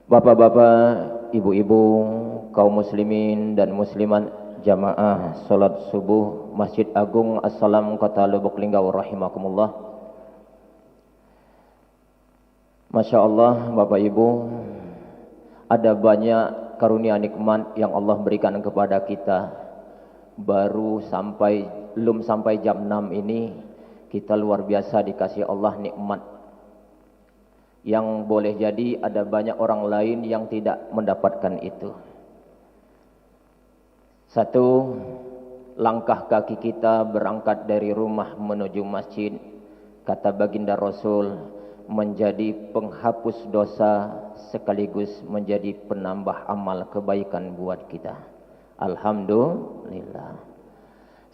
Bapak-bapak, ibu-ibu, kaum muslimin dan muslimat jamaah salat subuh Masjid Agung As-Salam Kota Lubuk Linggau rahimakumullah. Masya Allah, Bapak Ibu, ada banyak karunia nikmat yang Allah berikan kepada kita. Belum sampai jam 6 ini kita luar biasa dikasih Allah nikmat yang boleh jadi ada banyak orang lain yang tidak mendapatkan itu. Satu, langkah kaki kita berangkat dari rumah menuju masjid, kata baginda Rasul, menjadi penghapus dosa sekaligus menjadi penambah amal kebaikan buat kita. Alhamdulillah.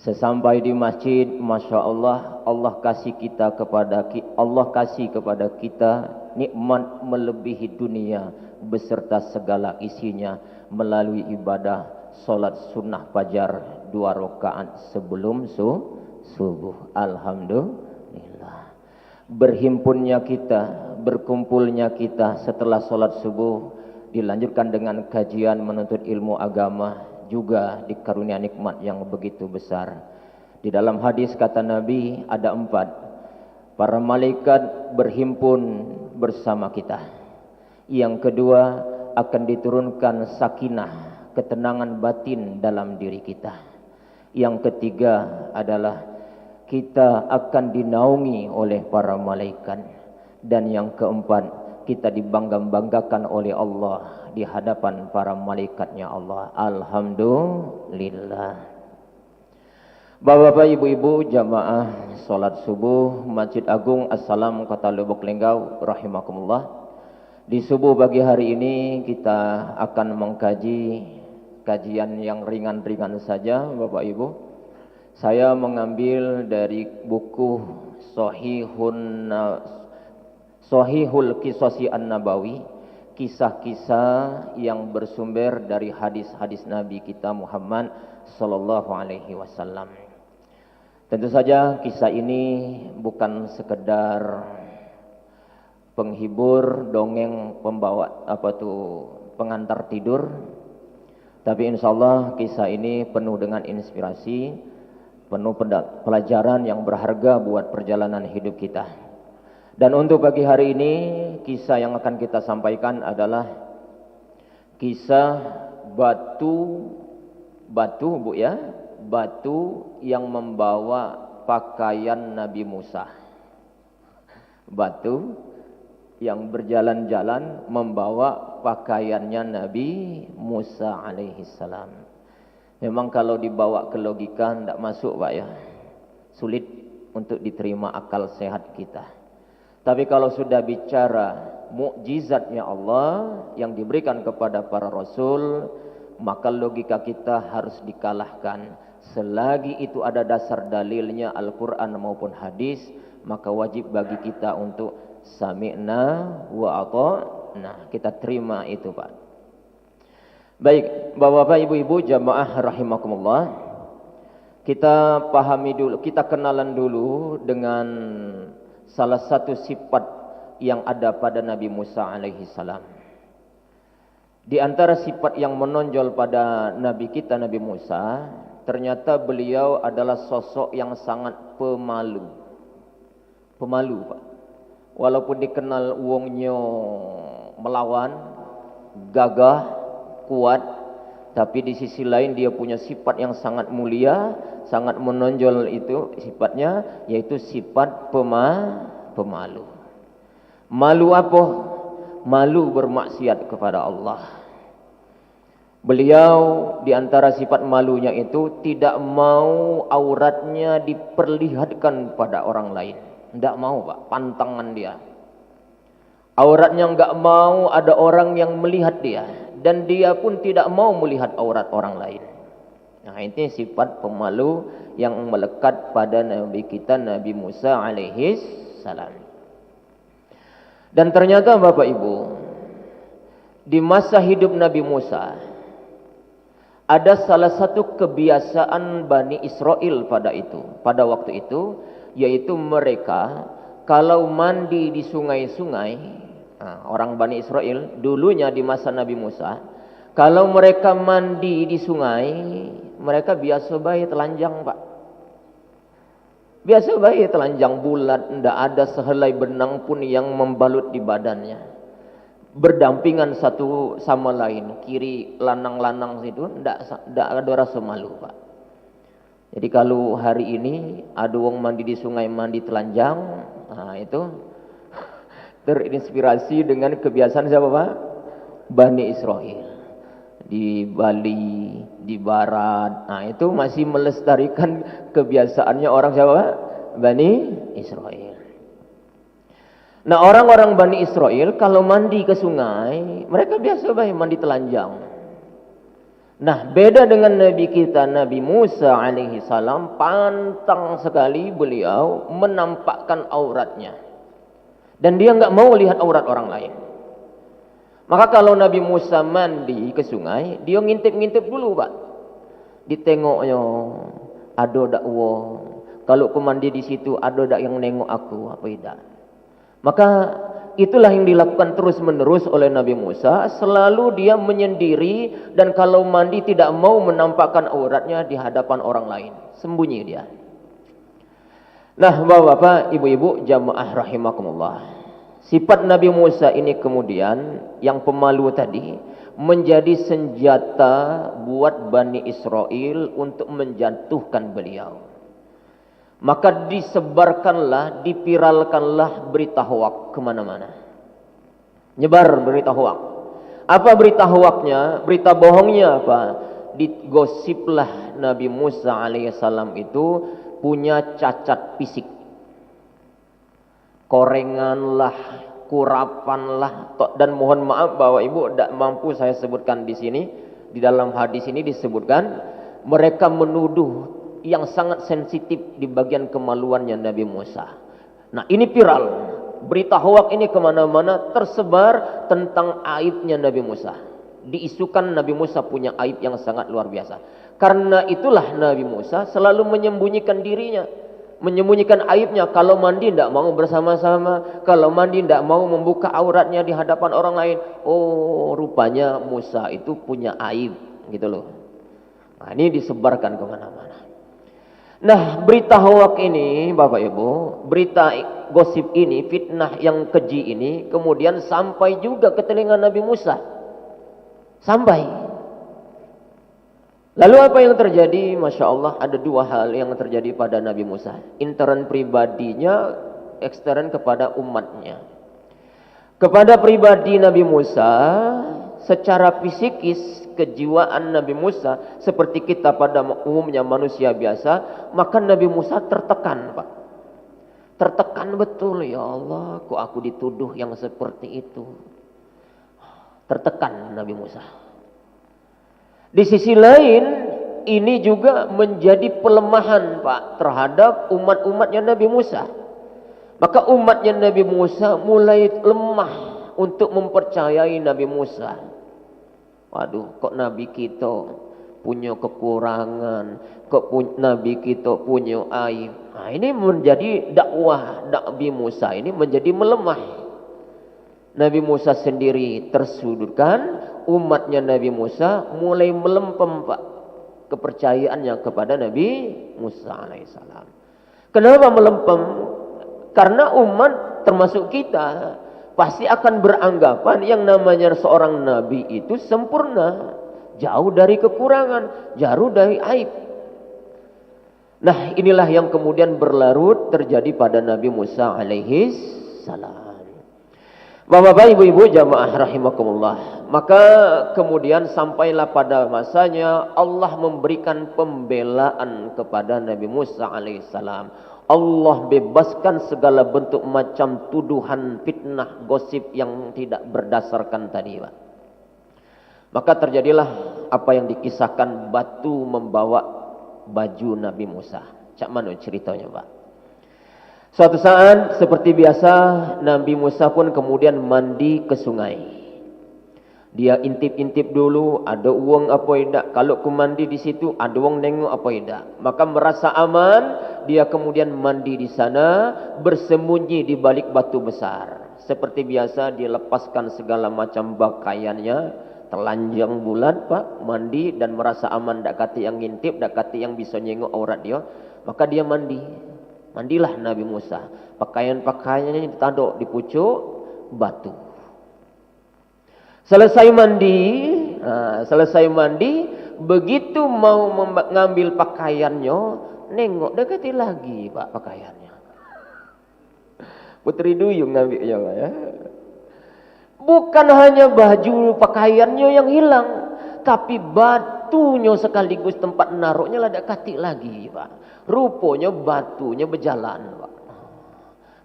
Sesampai di masjid, Masya Allah, Allah kasih kepada kita nikmat melebihi dunia beserta segala isinya melalui ibadah solat sunnah fajar 2 rakaat sebelum subuh. Alhamdulillah. Berhimpunnya kita, berkumpulnya kita setelah solat subuh dilanjutkan dengan kajian menuntut ilmu agama, juga dikarunia nikmat yang begitu besar. Di dalam hadis kata Nabi ada 4. Para malaikat berhimpun bersama kita. Yang kedua, akan diturunkan sakinah, ketenangan batin dalam diri kita. Yang ketiga adalah kita akan dinaungi oleh para malaikat. Dan yang keempat, kita dibangga-banggakan oleh Allah di hadapan para malaikatnya Allah. Alhamdulillah. Bapak-bapak, ibu-ibu, jamaah salat subuh Masjid Agung As-Salam Kota Lubuk Linggau rahimakumullah. Di subuh pagi hari ini kita akan mengkaji kajian yang ringan-ringan saja, Bapak Ibu. Saya mengambil dari buku Sahihul Qisasi An-Nabawi, kisah-kisah yang bersumber dari hadis-hadis Nabi kita Muhammad sallallahu alaihi wasallam. Tentu saja kisah ini bukan sekedar penghibur, dongeng, pengantar tidur, tapi insyaallah kisah ini penuh dengan inspirasi, penuh pelajaran yang berharga buat perjalanan hidup kita. Dan untuk pagi hari ini kisah yang akan kita sampaikan adalah kisah batu yang membawa pakaian Nabi Musa. Batu yang berjalan-jalan membawa pakaiannya Nabi Musa alaihi salam. Memang kalau dibawa ke logika tidak masuk, Pak ya. Sulit untuk diterima akal sehat kita. Tapi kalau sudah bicara mukjizatnya Allah yang diberikan kepada para rasul, maka logika kita harus dikalahkan. Selagi itu ada dasar dalilnya Al-Quran maupun hadis, maka wajib bagi kita untuk sami'na wa ata'na. Kita terima itu, Pak. Baik, Bapak-bapak, ibu-ibu, jamaah rahimakumullah. Kita pahami dulu, kita kenalan dulu dengan salah satu sifat yang ada pada Nabi Musa alaihi salam. Di antara sifat yang menonjol pada Nabi kita Nabi Musa, ternyata beliau adalah sosok yang sangat pemalu. Pemalu, Pak. Walaupun dikenal wongnya melawan, gagah, kuat, tapi di sisi lain dia punya sifat yang sangat mulia, sangat menonjol itu sifatnya, yaitu sifat pemalu. Malu apa? Malu bermaksiat kepada Allah. Beliau di antara sifat malunya itu tidak mau auratnya diperlihatkan pada orang lain. Tidak mau, Pak, pantangan dia. Auratnya enggak mau ada orang yang melihat dia, dan dia pun tidak mau melihat aurat orang lain. Nah, ini sifat pemalu yang melekat pada Nabi kita Nabi Musa alaihi salam. Dan ternyata Bapak Ibu, di masa hidup Nabi Musa ada salah satu kebiasaan Bani Israel pada waktu itu, yaitu mereka kalau mandi di sungai-sungai Nah, orang Bani Israel dulunya di masa Nabi Musa, kalau mereka mandi di sungai, mereka biasa baik telanjang, Pak. Biasa baik telanjang bulat, tidak ada sehelai benang pun yang membalut di badannya. Berdampingan satu sama lain, kiri lanang-lanang situ, tidak ada rasa malu, Pak. Jadi kalau hari ini ada orang mandi di sungai, mandi telanjang, nah itu terinspirasi dengan kebiasaan siapa, Pak? Bani Israel. Di Bali, di Barat, nah itu masih melestarikan kebiasaannya orang siapa, Pak? Bani Israel. Nah, orang-orang Bani Israel kalau mandi ke sungai, mereka biasa baik mandi telanjang. Nah, beda dengan Nabi kita, Nabi Musa alaihi salam, pantang sekali beliau menampakkan auratnya. Dan dia enggak mau lihat aurat orang lain. Maka kalau Nabi Musa mandi ke sungai, dia ngintip-ngintip dulu, Pak. Ditengoknya, ada dak wong. Kalau aku mandi di situ, ada dak yang nengok aku, apa tidak. Maka itulah yang dilakukan terus-menerus oleh Nabi Musa. Selalu dia menyendiri dan kalau mandi tidak mau menampakkan auratnya di hadapan orang lain. Sembunyi dia. Nah, Bapak-bapak, Ibu-ibu, jamaah rahimakumullah. Sifat Nabi Musa ini kemudian yang pemalu tadi menjadi senjata buat Bani Israel untuk menjatuhkan beliau. Maka disebarkanlah, dipiralkanlah berita hoak kemana-mana. Nyebar berita hoak. Apa berita hoaknya? Berita bohongnya apa? Digosiplah Nabi Musa alaihissalam itu punya cacat fisik. Korenganlah, kurapanlah, dan mohon maaf Bapak Ibu tidak mampu saya sebutkan di sini. Di dalam hadis ini disebutkan mereka menuduh yang sangat sensitif di bagian kemaluannya Nabi Musa. Nah, ini viral, berita hoak ini kemana-mana tersebar tentang aibnya Nabi Musa. Diisukan Nabi Musa punya aib yang sangat luar biasa. Karena itulah Nabi Musa selalu menyembunyikan dirinya, menyembunyikan aibnya. Kalau mandi tidak mau bersama-sama, kalau mandi tidak mau membuka auratnya di hadapan orang lain. Oh, rupanya Musa itu punya aib, gitu loh. Nah, ini disebarkan kemana-mana. Nah, berita hoak ini Bapak Ibu, berita gosip ini, fitnah yang keji ini kemudian sampai juga ke telinga Nabi Musa. Sampai. Lalu apa yang terjadi? Masya Allah, ada dua hal yang terjadi pada Nabi Musa. Intern pribadinya, ekstern kepada umatnya. Kepada pribadi Nabi Musa, secara fisikis, kejiwaan Nabi Musa seperti kita pada umumnya manusia biasa, maka Nabi Musa tertekan, Pak. Tertekan betul, ya Allah, kok aku dituduh yang seperti itu. Tertekan Nabi Musa. Di sisi lain, ini juga menjadi pelemahan, Pak, terhadap umat-umatnya Nabi Musa. Maka umatnya Nabi Musa mulai lemah untuk mempercayai Nabi Musa. Waduh, kok Nabi kita punya kekurangan, kok Nabi kita punya aib. Nah, ini menjadi dakwah Nabi Musa ini menjadi melemah. Nabi Musa sendiri tersudutkan, umatnya Nabi Musa mulai melempem, Pak, kepercayaannya kepada Nabi Musa alaihissalam. Kenapa melempem? Karena umat termasuk kita pasti akan beranggapan yang namanya seorang nabi itu sempurna, jauh dari kekurangan, jauh dari aib. Nah, inilah yang kemudian berlarut terjadi pada Nabi Musa alaihi salam. Bapak-bapak, ibu-ibu, jamaah rahimakumullah. Maka kemudian sampailah pada masanya Allah memberikan pembelaan kepada Nabi Musa alaihi salam. Allah bebaskan segala bentuk macam tuduhan, fitnah, gosip yang tidak berdasarkan tadi, Pak. Maka terjadilah apa yang dikisahkan, batu membawa baju Nabi Musa. Cak mana ceritanya, Pak? Suatu saat seperti biasa Nabi Musa pun kemudian mandi ke sungai. Dia intip-intip dulu, ada uang apa tidak. Kalau aku mandi di situ, ada uang nengok apa tidak. Maka merasa aman, dia kemudian mandi di sana, bersembunyi di balik batu besar. seperti biasa dilepaskan segala macam pakaiannya, telanjang bulat Pak, mandi dan merasa aman, dak kati yang ngintip, dak kati yang bisa nyengok aurat dia, maka dia mandi. Mandilah Nabi Musa. Pakaian-pakaiannya ditaduk di pucuk batu. Selesai mandi, begitu mau mengambil pakaiannya, nengok dekati lagi Pak pakaiannya. Putri Duyung ngambilnya Pak ya. Bukan hanya baju pakaiannya yang hilang, tapi batunya sekaligus tempat naruhnya lah dekati lagi Pak. Rupanya batunya berjalan Pak.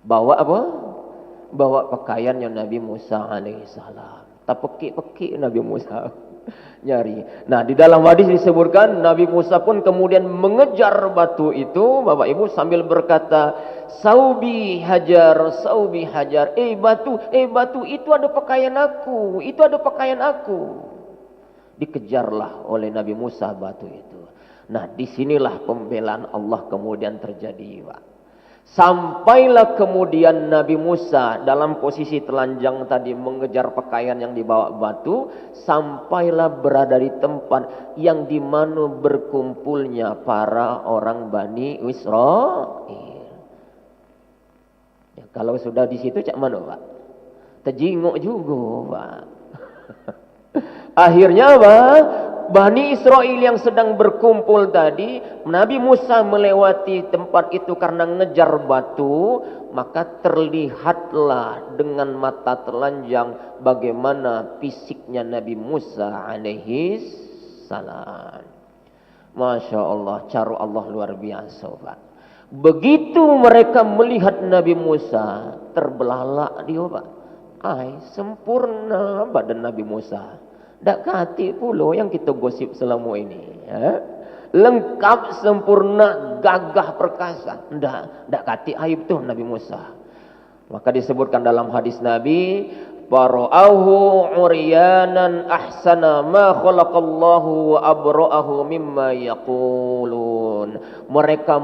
Bawa apa? Bawa pakaiannya Nabi Musa alaihissalam. Tak pekik-pekik Nabi Musa nyari. Nah, di dalam hadis disebutkan Nabi Musa pun kemudian mengejar batu itu, Bapak Ibu, sambil berkata, "Saubi hajar, saubi hajar." Batu, itu ada pakaian aku, itu ada pakaian aku. Dikejarlah oleh Nabi Musa batu itu. Nah, disinilah pembelaan Allah kemudian terjadi, Pak. Sampailah kemudian Nabi Musa dalam posisi telanjang tadi mengejar pakaian yang dibawa batu, sampailah berada di tempat yang dimana berkumpulnya para orang Bani Israel. Ya, kalau sudah di situ cak mana Pak? Terjinguk juga Pak. Akhirnya apa? Bani Israel yang sedang berkumpul tadi, Nabi Musa melewati tempat itu karena ngejar batu, maka terlihatlah dengan mata telanjang bagaimana fisiknya Nabi Musa alaihi salam. Masya Allah, cara Allah luar biasa Pak. Begitu mereka melihat Nabi Musa, terbelalak dia Pak. Sempurna badan Nabi Musa. Tak kati pula yang kita gosip selama ini ya. Lengkap, sempurna, gagah, perkasa. Tak kati aib tu Nabi Musa. Maka disebutkan dalam hadis Nabi, "Fara'ahu uryanan ahsana ma khalaqallahu wa abra'ahu mimma yaqulun." Mereka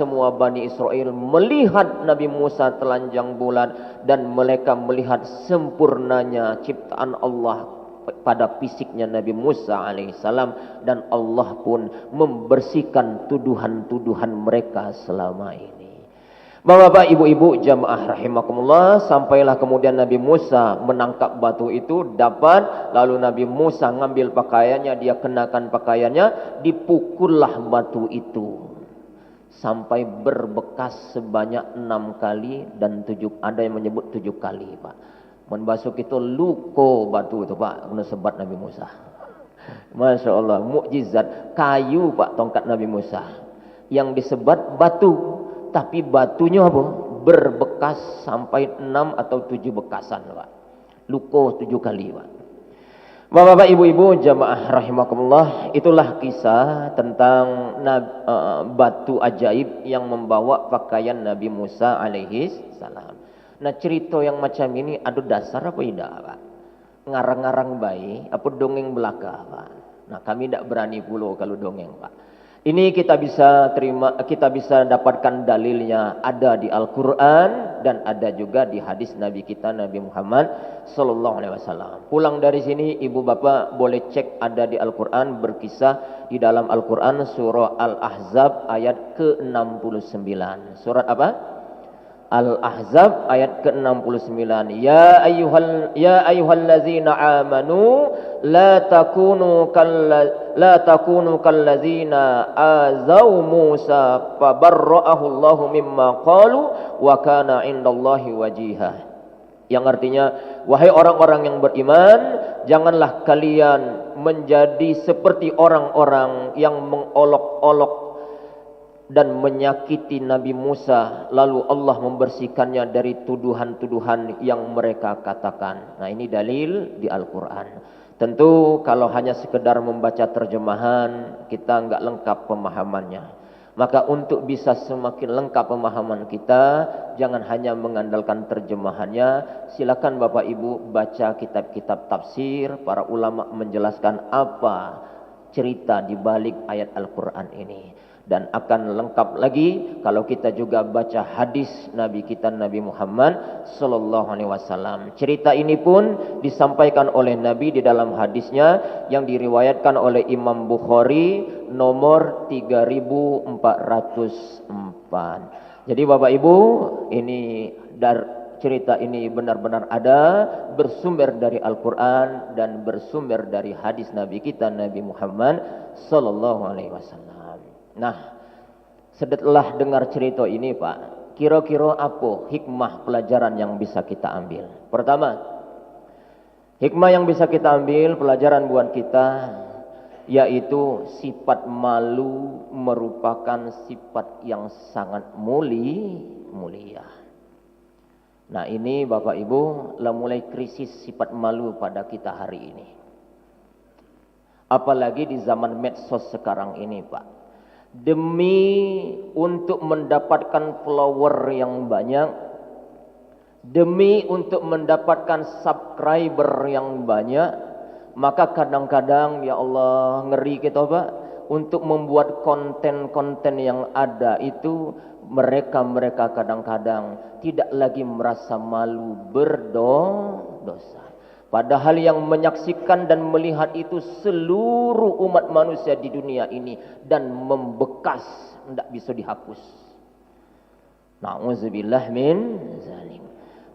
semua Bani Israel melihat Nabi Musa telanjang bulat, dan mereka melihat sempurnanya ciptaan Allah pada fisiknya Nabi Musa alaihissalam, dan Allah pun membersihkan tuduhan-tuduhan mereka selama ini. Bapak, ibu-ibu, jamaah rahimakumullah, sampailah kemudian Nabi Musa menangkap batu itu, dapat, lalu Nabi Musa ngambil pakaiannya, dia kenakan pakaiannya, dipukullah batu itu sampai berbekas sebanyak 6 kali dan 7, ada yang menyebut 7 kali Pak. Membasuh itu luko batu itu Pak, kena sebat Nabi Musa. Masya Allah, mukjizat kayu Pak, tongkat Nabi Musa yang disebat batu, tapi batunya apa? Berbekas sampai 6 atau 7 bekasan Pak. Luko 7 kali Pak. Bapak-bapak, ibu-ibu, jamaah rahimakumullah, itulah kisah tentang batu ajaib yang membawa pakaian Nabi Musa alaihi salam. Nah, cerita yang macam ini ada dasar apa tidak Pak? Ngarang-ngarang bayi apa dongeng belaka Pak? Nah, kami tidak berani pula kalau dongeng Pak. Ini kita bisa dapatkan dalilnya ada di Al-Quran dan ada juga di hadis Nabi kita Nabi Muhammad sallallahu alaihi wasallam. Pulang dari sini ibu bapak boleh cek, ada di Al-Quran, berkisah di dalam Al-Quran surah Al-Ahzab ayat ke-69. Surat apa? Al-Ahzab ayat ke-69. Ya ayyuhallazina amanu la takunu kallazina azaw Musa fabarra'ahu Allahu mimma qalu wa kana 'indallahi wajiha. Yang artinya, wahai orang-orang yang beriman, janganlah kalian menjadi seperti orang-orang yang mengolok-olok dan menyakiti Nabi Musa, lalu Allah membersihkannya dari tuduhan-tuduhan yang mereka katakan. Nah, ini dalil di Al-Quran. Tentu kalau hanya sekedar membaca terjemahan, kita enggak lengkap pemahamannya. Maka untuk bisa semakin lengkap pemahaman kita, jangan hanya mengandalkan terjemahannya. Silakan Bapak Ibu baca kitab-kitab tafsir, para ulama menjelaskan apa cerita di balik ayat Al-Quran ini. Dan akan lengkap lagi kalau kita juga baca hadis Nabi kita Nabi Muhammad sallallahu alaihi wasallam. Cerita ini pun disampaikan oleh Nabi di dalam hadisnya yang diriwayatkan oleh Imam Bukhari nomor 3404. Jadi Bapak Ibu, ini cerita ini benar-benar ada, bersumber dari Al-Quran dan bersumber dari hadis Nabi kita Nabi Muhammad sallallahu alaihi wasallam. Nah, setelah dengar cerita ini Pak, kira-kira apa hikmah pelajaran yang bisa kita ambil? Pertama, hikmah yang bisa kita ambil, pelajaran buat kita, yaitu sifat malu merupakan sifat yang sangat mulia. Nah ini Bapak Ibu, mulai krisis sifat malu pada kita hari ini. Apalagi di zaman medsos sekarang ini Pak. Demi untuk mendapatkan follower yang banyak, demi untuk mendapatkan subscriber yang banyak, maka kadang-kadang ya Allah ngeri kita Pak, untuk membuat konten-konten yang ada itu mereka kadang-kadang tidak lagi merasa malu berdosa. Padahal yang menyaksikan dan melihat itu seluruh umat manusia di dunia ini dan membekas, tidak bisa dihapus. Na'udzubillah min zalim.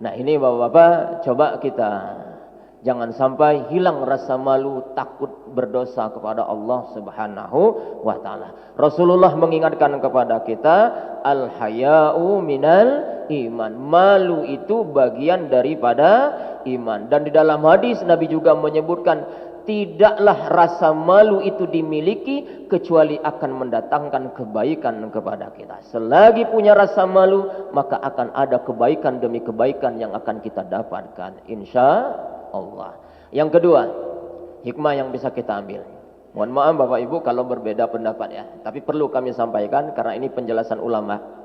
Nah ini Bapak-bapak, coba kita jangan sampai hilang rasa malu, takut berdosa kepada Allah Subhanahu wa taala. Rasulullah mengingatkan kepada kita, al-haya'u minal iman. Malu itu bagian daripada iman. Dan di dalam hadis Nabi juga menyebutkan, tidaklah rasa malu itu dimiliki kecuali akan mendatangkan kebaikan kepada kita. Selagi punya rasa malu, maka akan ada kebaikan demi kebaikan yang akan kita dapatkan, insya Allah. Yang kedua, hikmah yang bisa kita ambil. Mohon maaf Bapak Ibu kalau berbeda pendapat ya, tapi perlu kami sampaikan karena ini penjelasan ulama.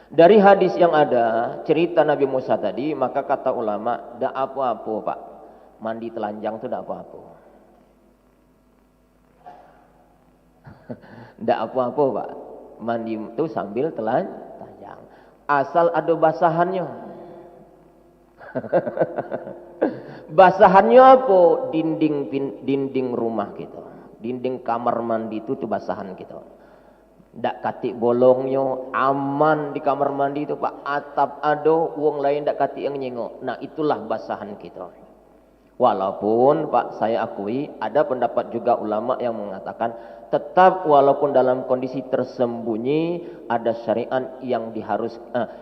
Dari hadis yang ada, cerita Nabi Musa tadi, maka kata ulama, tidak apa-apa Pak, mandi telanjang itu tidak apa-apa. Tidak apa-apa Pak, mandi itu sambil telanjang, asal ada basahannya. Basahannya apa? Dinding rumah kita, dinding kamar mandi itu basahan kita. Ndak katik bolongnya, aman di kamar mandi itu Pak, atap ado, wong lain ndak katik yang nyengok. Nah itulah basahan kita. Walaupun Pak saya akui ada pendapat juga ulama yang mengatakan tetap walaupun dalam kondisi tersembunyi ada syariat yang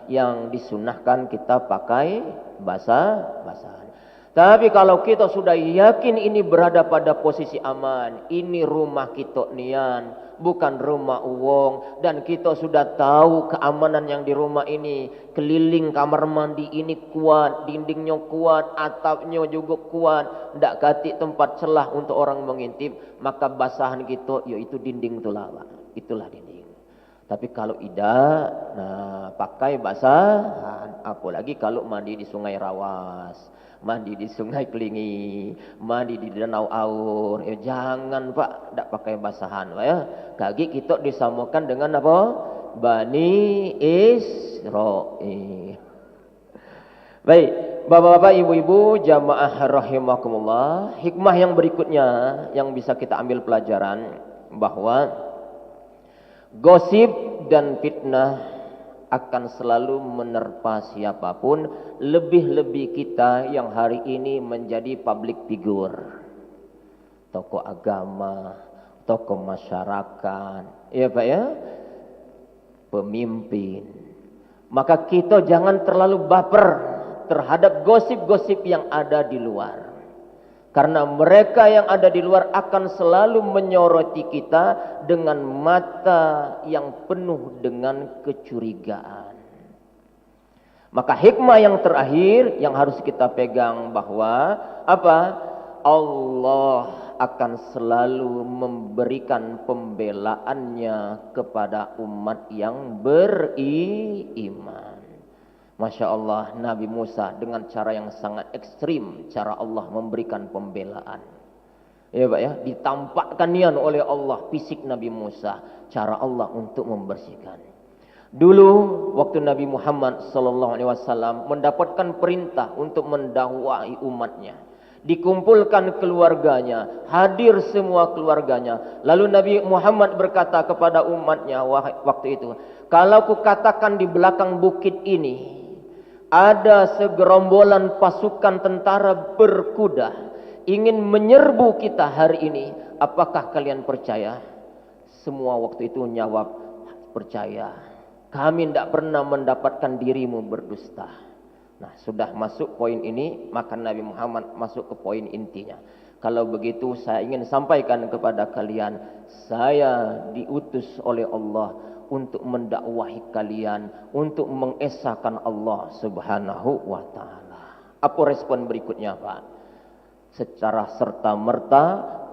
yang disunahkan kita pakai basahan. Tapi kalau kita sudah yakin ini berada pada posisi aman, ini rumah kita nian, bukan rumah uang, dan kita sudah tahu keamanan yang di rumah ini, keliling kamar mandi ini kuat, dindingnya kuat, atapnya juga kuat, ndak katik tempat celah untuk orang mengintip, maka basahan kita yaitu dinding itulah dinding. Tapi kalau tidak, nah pakai basahan, apalagi kalau mandi di Sungai Rawas, mandi di Sungai Kelingi, mandi di Danau Aur, ya jangan Pak, tidak pakai basahan Pak ya. Kaki kita disamakan dengan apa? Bani Israil. Baik, Bapak-bapak, Ibu-ibu, jamaah rahimakumullah, hikmah yang berikutnya yang bisa kita ambil pelajaran bahwa gosip dan fitnah akan selalu menerpa siapapun, lebih-lebih kita yang hari ini menjadi public figure, tokoh agama, tokoh masyarakat, ya Pak ya, pemimpin. Maka kita jangan terlalu baper terhadap gosip-gosip yang ada di luar. Karena mereka yang ada di luar akan selalu menyoroti kita dengan mata yang penuh dengan kecurigaan. Maka hikmah yang terakhir yang harus kita pegang bahwa apa? Allah akan selalu memberikan pembelaannya kepada umat yang beriman. Masya Allah, Nabi Musa dengan cara yang sangat ekstrim, cara Allah memberikan pembelaan. Ya Pak ya, ditampakkan oleh Allah fisik Nabi Musa, cara Allah untuk membersihkan. Dulu waktu Nabi Muhammad sallallahu alaihi wasallam mendapatkan perintah untuk mendakwai umatnya, dikumpulkan keluarganya, hadir semua keluarganya. Lalu Nabi Muhammad berkata kepada umatnya waktu itu, kalau kukatakan di belakang bukit ini ada segerombolan pasukan tentara berkuda ingin menyerbu kita hari ini, apakah kalian percaya? Semua waktu itu menjawab, percaya. Kami tidak pernah mendapatkan dirimu berdusta. Nah, sudah masuk poin ini, maka Nabi Muhammad masuk ke poin intinya. Kalau begitu saya ingin sampaikan kepada kalian, saya diutus oleh Allah untuk mendakwahi kalian, untuk mengesahkan Allah Subhanahu wa taala. Apa respon berikutnya, Pak? Secara serta-merta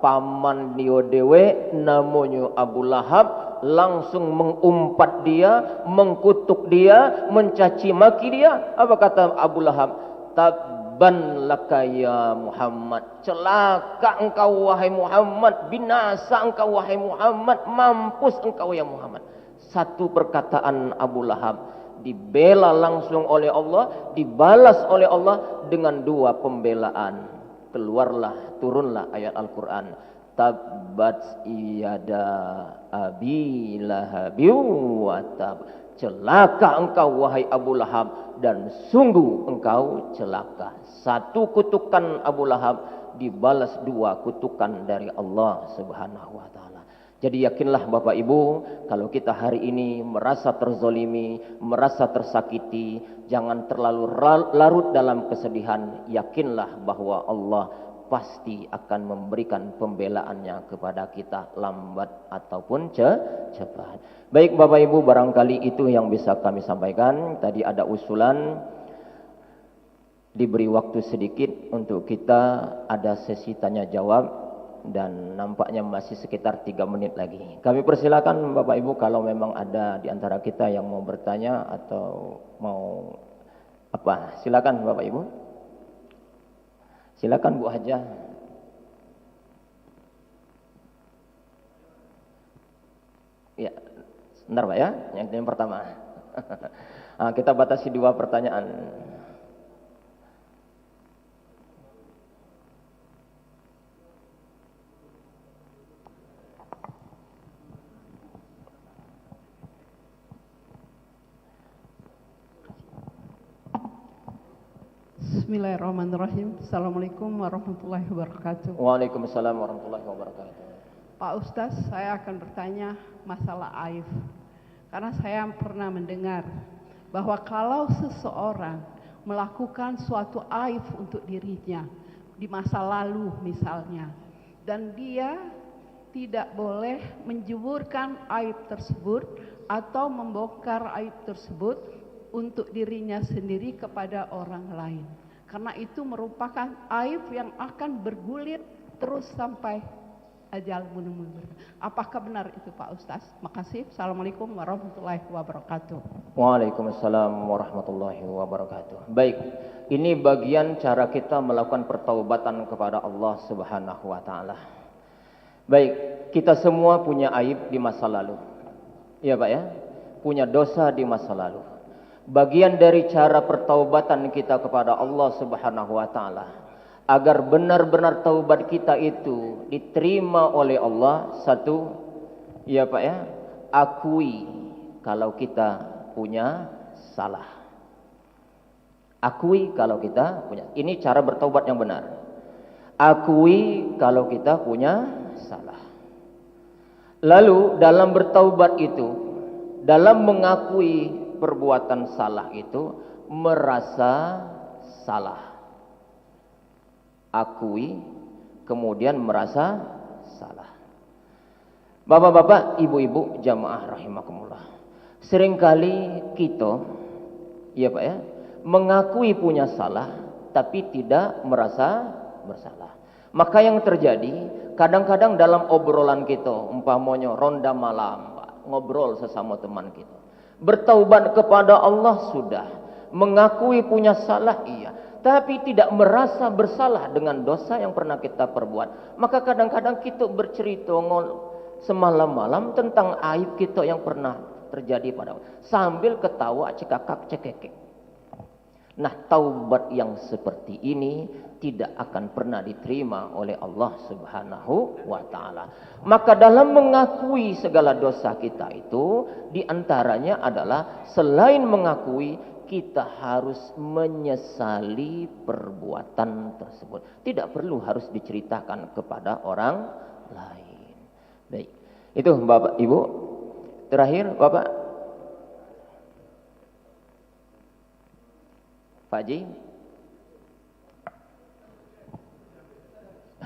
paman dia dewe namanya Abu Lahab langsung mengumpat dia, mengkutuk dia, mencaci maki dia. Apa kata Abu Lahab? Tabban laka ya Muhammad, celaka engkau wahai Muhammad, binasa engkau wahai Muhammad, mampus engkau ya Muhammad. Satu perkataan Abu Lahab dibela langsung oleh Allah, dibalas oleh Allah dengan dua pembelaan. Turunlah ayat Al-Quran. Tabbat iyada abi lahabi wa tab. Celaka engkau wahai Abu Lahab, dan sungguh engkau celaka. Satu kutukan Abu Lahab dibalas dua kutukan dari Allah Subhanahu wa taala. Jadi yakinlah Bapak Ibu, kalau kita hari ini merasa terzolimi, merasa tersakiti, jangan terlalu larut dalam kesedihan. Yakinlah bahwa Allah pasti akan memberikan pembelaannya kepada kita, lambat ataupun cepat. Baik Bapak Ibu, barangkali itu yang bisa kami sampaikan. Tadi ada usulan, diberi waktu sedikit untuk kita ada sesi tanya jawab, dan nampaknya masih sekitar 3 menit lagi. Kami persilakan Bapak Ibu kalau memang ada di antara kita yang mau bertanya atau mau apa, silakan Bapak Ibu. Silakan Bu Hajah. Ya, sebentar Pak ya, yang pertama. Kita batasi 2 pertanyaan. Bismillahirrahmanirrahim. Assalamualaikum warahmatullahi wabarakatuh. Waalaikumsalam warahmatullahi wabarakatuh. Pak Ustaz, saya akan bertanya masalah aib. Karena saya pernah mendengar bahwa kalau seseorang melakukan suatu aib untuk dirinya di masa lalu misalnya, dan dia tidak boleh menjeburkan aib tersebut atau membongkar aib tersebut untuk dirinya sendiri kepada orang lain. Karena itu merupakan aib yang akan bergulir terus sampai ajal menemui. Apakah benar itu Pak Ustaz? Makasih. Assalamualaikum warahmatullahi wabarakatuh. Waalaikumsalam warahmatullahi wabarakatuh. Baik, ini bagian cara kita melakukan pertaubatan kepada Allah Subhanahu wa taala. Baik, kita semua punya aib di masa lalu. Iya Pak ya? Punya dosa di masa lalu. Bagian dari cara pertaubatan kita kepada Allah Subhanahu wa taala agar benar-benar taubat kita itu diterima oleh Allah, satu, ya Pak ya, akui kalau kita punya salah. Akui kalau kita punya. Ini cara bertaubat yang benar. Akui kalau kita punya salah. Lalu dalam bertaubat itu, dalam mengakui perbuatan salah itu, merasa salah. Akui, kemudian merasa salah. Bapak-bapak, ibu-ibu, jamaah rahimakumullah. Seringkali kita, ya Pak ya, mengakui punya salah, tapi tidak merasa bersalah. Maka yang terjadi, kadang-kadang dalam obrolan kita, umpamanya ronda malam, Pak, ngobrol sesama teman kita. Bertaubat kepada Allah sudah, mengakui punya salah iya, tapi tidak merasa bersalah dengan dosa yang pernah kita perbuat. Maka kadang-kadang kita bercerita semalam-malam tentang aib kita yang pernah terjadi pada sambil ketawa cekakak cekekek. Nah, taubat yang seperti ini tidak akan pernah diterima oleh Allah Subhanahu wa taala. Maka dalam mengakui segala dosa kita itu, di antaranya adalah selain mengakui, kita harus menyesali perbuatan tersebut. Tidak perlu harus diceritakan kepada orang lain. Baik. Itu Bapak Ibu. Terakhir Bapak Pak Haji.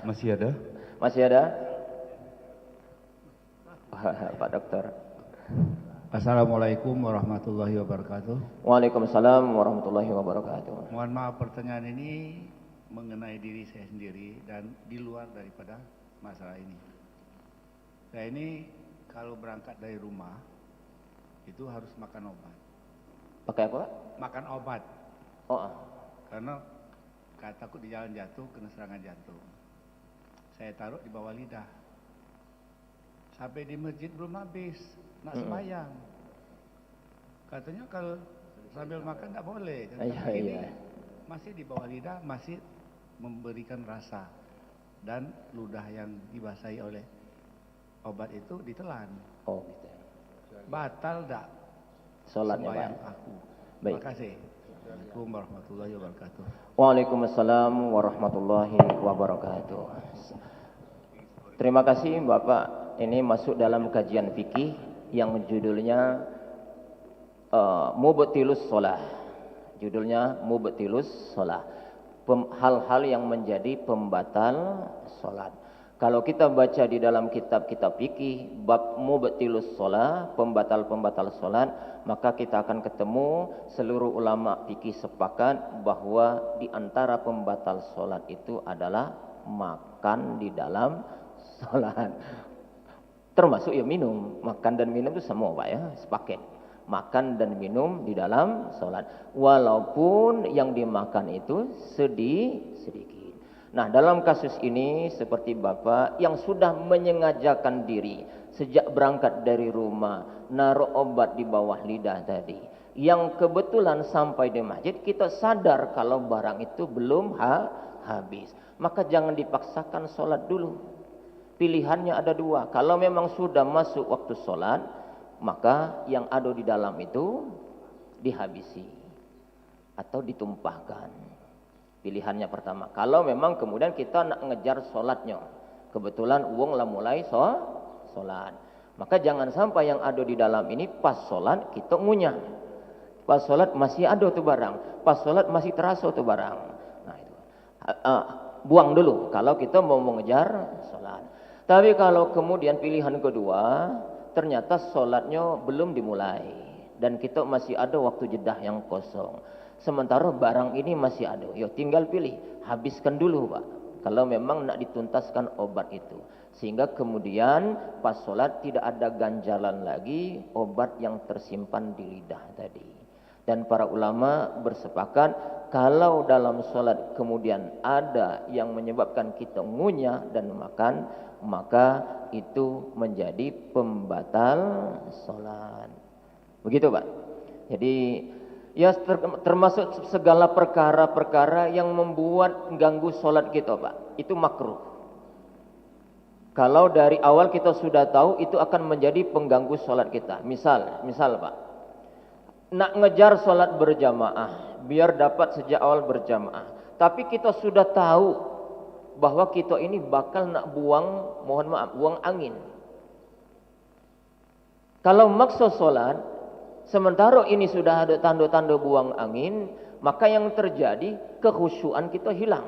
Masih ada? Masih ada? Pak Dokter. Assalamualaikum warahmatullahi wabarakatuh. Waalaikumsalam warahmatullahi wabarakatuh. Mohon maaf, pertanyaan ini mengenai diri saya sendiri dan di luar daripada masalah ini. Saya ini kalau berangkat dari rumah itu harus makan obat. Pakai apa? Makan obat. Oh. Karena takut di jalan jatuh kena serangan jantung. Saya taruh di bawah lidah. Sampai di masjid belum habis, nak sembahyang. Katanya kalau sambil makan tak boleh. Ini masih di bawah lidah, masih memberikan rasa. Dan ludah yang dibasahi oleh obat itu ditelan. Oh, gitu. Batal tak Salatnya sembahyang Pak. aku. Baik. Terima kasih. Assalamualaikum warahmatullahi wabarakatuh. Waalaikumsalam warahmatullahi wabarakatuh. Terima kasih Bapak. Ini masuk dalam kajian fikih yang judulnya Mubtilus Shalah. Judulnya Mubtilus Shalah. Hal-hal yang menjadi pembatal salat. Kalau kita baca di dalam kitab-kitab fikih bab Mubtilus Shalah, pembatal-pembatal salat, maka kita akan ketemu seluruh ulama fikih sepakat bahwa di antara pembatal salat itu adalah makan di dalam salat. Termasuk ya minum, makan dan minum itu semua Pak ya, sepaket. Makan dan minum di dalam salat. Walaupun yang dimakan itu sedikit. Nah, dalam kasus ini seperti Bapak yang sudah menyengajakan diri sejak berangkat dari rumah, naruh obat di bawah lidah tadi. Yang kebetulan sampai di masjid kita sadar kalau barang itu belum habis. Maka jangan dipaksakan sholat dulu. Pilihannya ada dua. Kalau memang sudah masuk waktu sholat, maka yang ada di dalam itu dihabisi atau ditumpahkan. Pilihannya pertama. Kalau memang kemudian kita nak ngejar sholatnya, kebetulan uang lah mulai sholat, maka jangan sampai yang ada di dalam ini pas sholat kita ngunyah. Pas sholat masih ada tuh barang, pas sholat masih terasa tuh barang. Nah itu buang dulu kalau kita mau mengejar sholat. Tapi kalau kemudian pilihan kedua ternyata sholatnya belum dimulai dan kita masih ada waktu jedah yang kosong. Sementara barang ini masih ada, ya tinggal pilih, habiskan dulu Pak. Kalau memang nak dituntaskan obat itu, sehingga kemudian pas sholat tidak ada ganjalan lagi obat yang tersimpan di lidah tadi. Dan para ulama bersepakat kalau dalam sholat kemudian ada yang menyebabkan kita ngunyah dan makan, maka itu menjadi pembatal sholat. Begitu Pak. Jadi ya termasuk segala perkara-perkara yang membuat ganggu sholat kita Pak, itu makruh. Kalau dari awal kita sudah tahu itu akan menjadi pengganggu sholat kita. Misal Pak, nak ngejar sholat berjamaah biar dapat sejak awal berjamaah, tapi kita sudah tahu bahwa kita ini bakal nak buang angin. Kalau maksa sholat sementara ini sudah ada tanda-tanda buang angin, maka yang terjadi kekhusyuan kita hilang.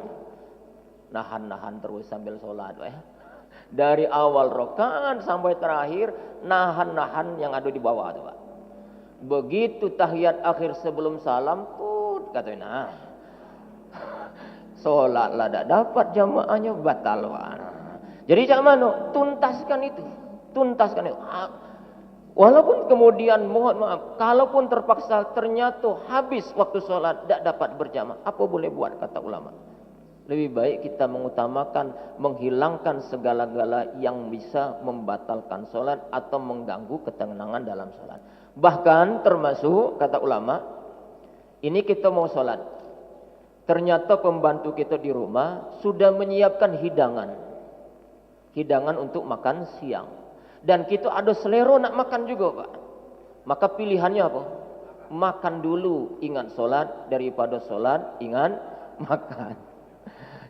Nahan-nahan terus sambil sholat. Dari awal rakaat sampai terakhir, nahan-nahan yang ada di bawah itu Pak. Begitu tahiyat akhir sebelum salam, katanya, nah, sholat lah tak dapat jamaahnya batal Pak. Jadi cak mano tuntaskan itu. Walaupun kemudian mohon maaf, kalaupun terpaksa ternyata habis waktu sholat, tidak dapat berjamaah, apa boleh buat kata ulama? Lebih baik kita mengutamakan menghilangkan segala-gala yang bisa membatalkan sholat atau mengganggu ketenangan dalam sholat. Bahkan termasuk kata ulama, ini kita mau sholat, ternyata pembantu kita di rumah sudah menyiapkan hidangan untuk makan siang, dan kita ada selera nak makan juga Pak. Maka pilihannya apa? Makan dulu ingat sholat daripada sholat ingat makan.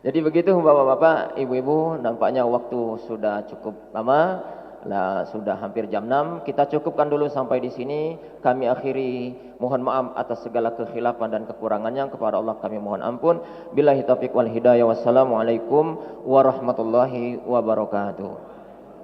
Jadi begitu bapak-bapak, ibu-ibu, nampaknya waktu sudah cukup lama. Nah, sudah hampir jam 6. Kita cukupkan dulu sampai di sini. Kami akhiri, mohon maaf atas segala kekhilafan dan kekurangannya. Kepada Allah kami mohon ampun. Billahi taufiq wal hidayah. Wassalamualaikum warahmatullahi wabarakatuh.